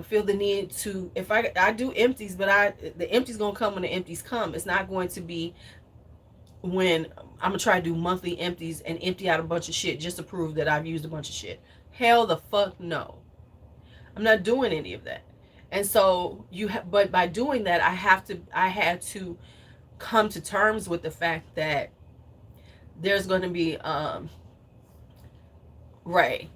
feel the need to. If I do empties, but the empties gonna come when the empties come. It's not going to be when I'm gonna try to do monthly empties and empty out a bunch of shit just to prove that I've used a bunch of shit. Hell the fuck no. I'm not doing any of that. And so but by doing that, I had to come to terms with the fact that there's going to be right,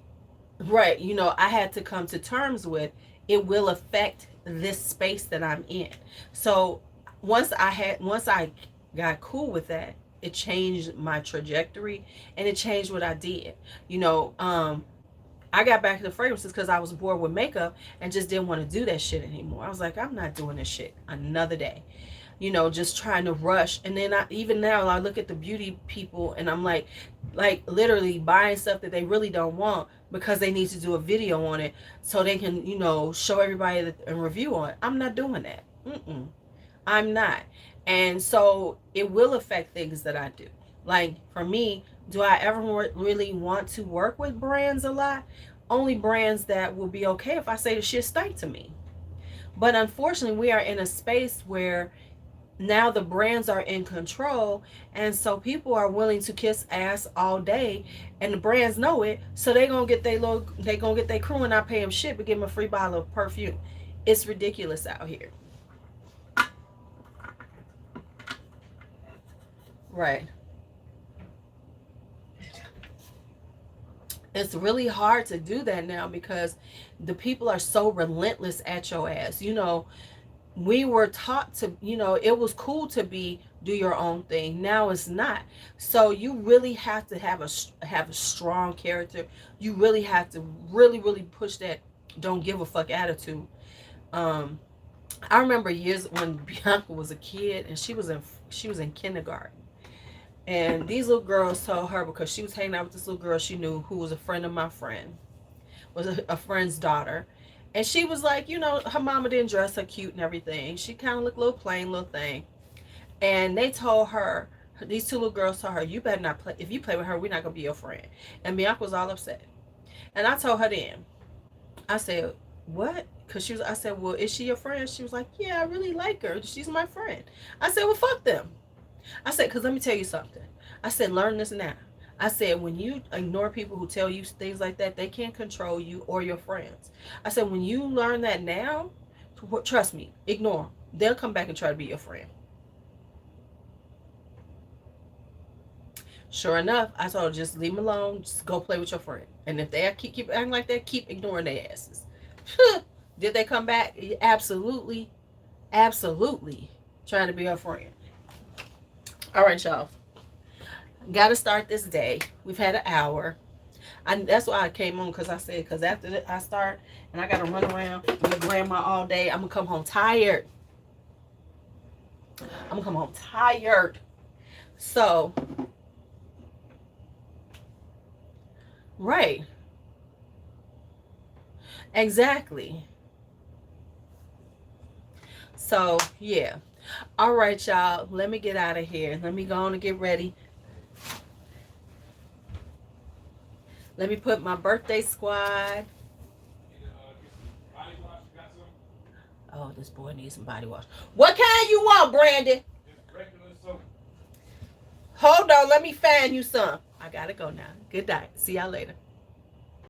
right, I had to come to terms with it will affect this space that I'm in. So once I got cool with that, it changed my trajectory and it changed what I did. You know, I got back to the fragrances because I was bored with makeup and just didn't want to do that shit anymore. I was like, I'm not doing this shit another day. Just trying to rush. And then even now I look at the beauty people and I'm like literally buying stuff that they really don't want because they need to do a video on it so they can, show everybody and review on it. I'm not doing that. I'm not. And so it will affect things that I do. Like for me, do I ever really want to work with brands a lot? Only brands that will be okay if I say the shit stank to me. But unfortunately, we are in a space where now the brands are in control, and so people are willing to kiss ass all day, and the brands know it, so they gonna get their crew and not pay them shit but give them a free bottle of perfume. It's ridiculous out here. Right. It's really hard to do that now because the people are so relentless at your ass. We were taught to, it was cool to do your own thing. Now it's not. So you really have to have a strong character. You really have to really push that don't give a fuck attitude. I remember years when Bianca was a kid and she was in kindergarten. And these little girls told her, because she was hanging out with this little girl she knew who was a friend of my friend, was a friend's daughter. And she was like, her mama didn't dress her cute and everything. She kind of looked a little plain little thing. And they told her, these two little girls told her, you better not play. If you play with her, we're not going to be your friend. And Bianca was all upset. And I told her then, I said, what? I said, well, is she your friend? She was like, yeah, I really like her. She's my friend. I said, well, fuck them. I said, because let me tell you something. I said, learn this now. I said, when you ignore people who tell you things like that, they can't control you or your friends. I said, when you learn that now, trust me, ignore them. They'll come back and try to be your friend. Sure enough, I told her, just leave them alone. Just go play with your friend. And if they keep acting like that, keep ignoring their asses. Did they come back? Absolutely. Absolutely. Trying to be her friend. All right, y'all. Got to start this day. We've had an hour. That's why I came on, because I said, because after I start and I got to run around with grandma all day, I'm going to come home tired. I'm going to come home tired. So, right. Exactly. So, yeah. All right, y'all. Let me get out of here. Let me go on and get ready. Let me put my birthday squad. Oh, this boy needs some body wash. What kind you want, Brandon? Hold on. Let me find you some. I got to go now. Good night. See y'all later.